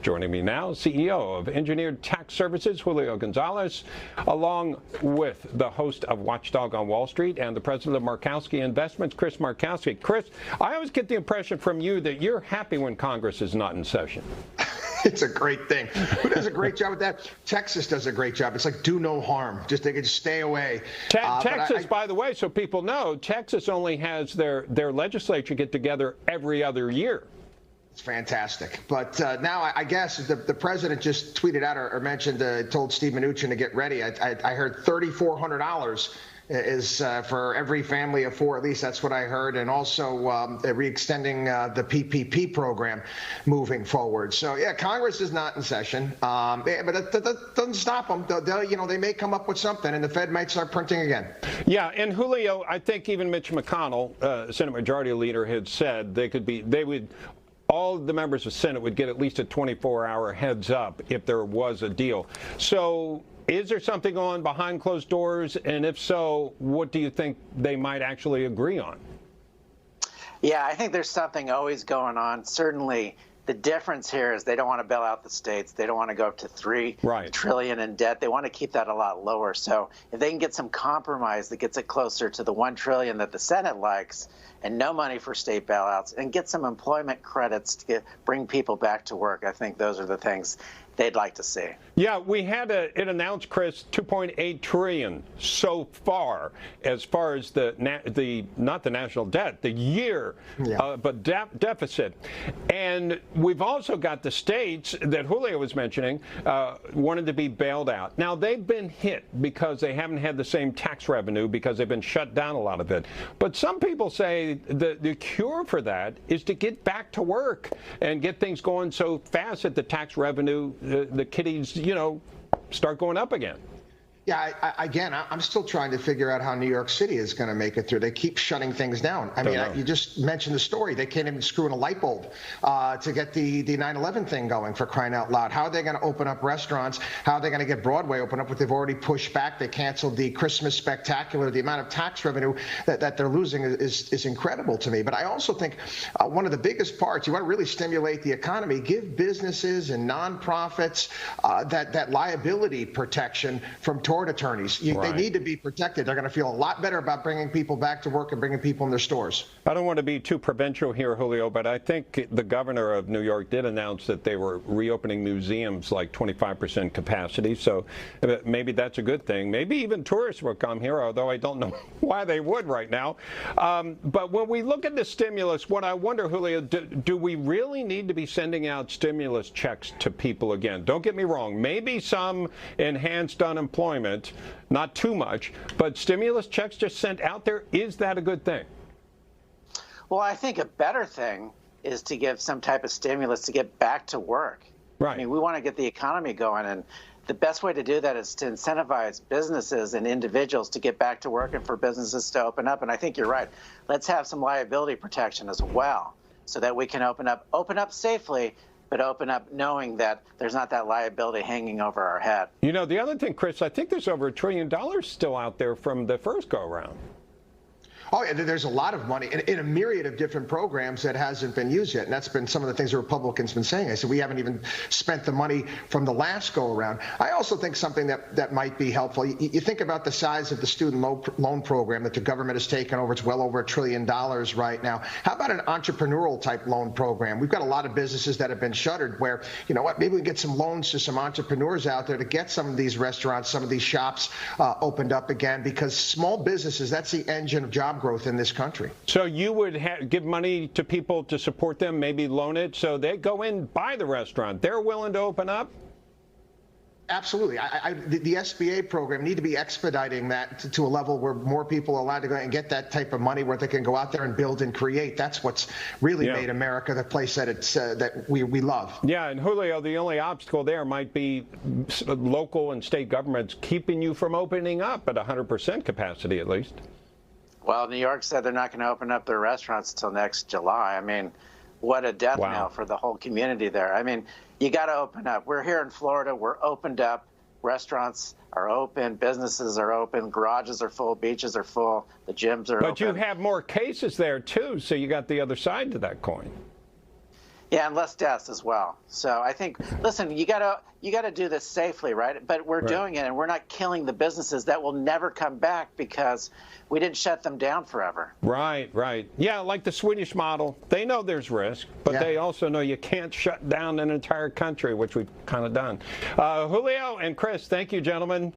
Joining me now, CEO of Engineered Tax Services, Julio Gonzalez, along with the host of Watchdog on Wall Street and the president of Markowski Investments, Chris Markowski. Chris, I always get the impression from you that you're happy when Congress is not in session. It's a great thing. Who does a great job with that? Texas does a great job. It's like do no harm. They can just stay away. Texas, by the way, so people know, Texas only has their legislature get together every other year. It's fantastic. But now I guess the president just tweeted out or mentioned, told Steve Mnuchin to get ready. I heard $3,400 is for every family of four, at least that's what I heard, and also re-extending the PPP program moving forward. So yeah, Congress is not in session, but that doesn't stop them. They may come up with something, and the Fed might start printing again. Yeah, and Julio, I think even Mitch McConnell, Senate Majority Leader, had said all the members of Senate would get at least a 24-hour heads up if there was a deal. So is there something on behind closed doors? And if so, what do you think they might actually agree on? Yeah, I think there's something always going on. Certainly, the difference here is they don't want to bail out the states. They don't want to go up to $3 trillion in debt. They want to keep that a lot lower. So if they can get some compromise that gets it closer to the $1 trillion that the Senate likes, and no money for state bailouts, and get some employment credits to bring people back to work, I think those are the things they'd like to see. Yeah, we had it announced, Chris, $2.8 trillion so far as the not the national debt, the year, but deficit. And we've also got the states that Julio was mentioning wanted to be bailed out. Now, they've been hit because they haven't had the same tax revenue because they've been shut down a lot of it. But some people say the cure for that is to get back to work and get things going so fast that the tax revenue, the kiddies, start going up again. Yeah, I'm still trying to figure out how New York City is going to make it through. They keep shutting things down. I mean, you just mentioned the story. They can't even screw in a light bulb to get the 9/11 thing going, for crying out loud. How are they going to open up restaurants? How are they going to get Broadway open up, what they've already pushed back? They canceled the Christmas Spectacular. The amount of tax revenue that they're losing is incredible to me. But I also think one of the biggest parts, you want to really stimulate the economy, give businesses and nonprofits that liability protection from tort attorneys. They need to be protected. They're going to feel a lot better about bringing people back to work and bringing people in their stores. I don't want to be too provincial here, Julio, but I think the governor of New York did announce that they were reopening museums like 25% capacity. So maybe that's a good thing. Maybe even tourists will come here, although I don't know why they would right now. But when we look at the stimulus, what I wonder, Julio, do we really need to be sending out stimulus checks to people again? Don't get me wrong. Maybe some enhanced unemployment, not too much, but stimulus checks just sent out there, is that a good thing? Well, I think a better thing is to give some type of stimulus to get back to work. Right. I mean, we want to get the economy going, and the best way to do that is to incentivize businesses and individuals to get back to work and for businesses to open up. And I think you're right. Let's have some liability protection as well so that we can open up safely, but open up knowing that there's not that liability hanging over our head. The other thing, Chris, I think there's over $1 trillion still out there from the first go-around. Oh, yeah, there's a lot of money in a myriad of different programs that hasn't been used yet. And that's been some of the things the Republicans have been saying. I said, we haven't even spent the money from the last go around. I also think something that might be helpful. You think about the size of the student loan program that the government has taken over. It's well over $1 trillion right now. How about an entrepreneurial type loan program? We've got a lot of businesses that have been shuttered where, maybe we can get some loans to some entrepreneurs out there to get some of these restaurants, some of these shops opened up again, because small businesses, that's the engine of job growth in this country. So you would give money to people to support them, maybe loan it, so they go in, buy the restaurant. They're willing to open up? Absolutely. The SBA program need to be expediting that to a level where more people are allowed to go and get that type of money where they can go out there and build and create. That's what's really made America the place that that we love. Yeah, and Julio, the only obstacle there might be local and state governments keeping you from opening up at 100% capacity at least. Well, New York said they're not going to open up their restaurants until next July. I mean, what a death knell for the whole community there. I mean, you got to open up. We're here in Florida. We're opened up. Restaurants are open. Businesses are open. Garages are full. Beaches are full. The gyms are open. But you have more cases there, too, so you got the other side to that coin. Yeah, and less deaths as well. So I think, listen, you gotta do this safely, right? But we're doing it, and we're not killing the businesses that will never come back because we didn't shut them down forever. Right, right. Yeah, like the Swedish model. They know there's risk, but they also know you can't shut down an entire country, which we've kind of done. Julio and Chris, thank you, gentlemen.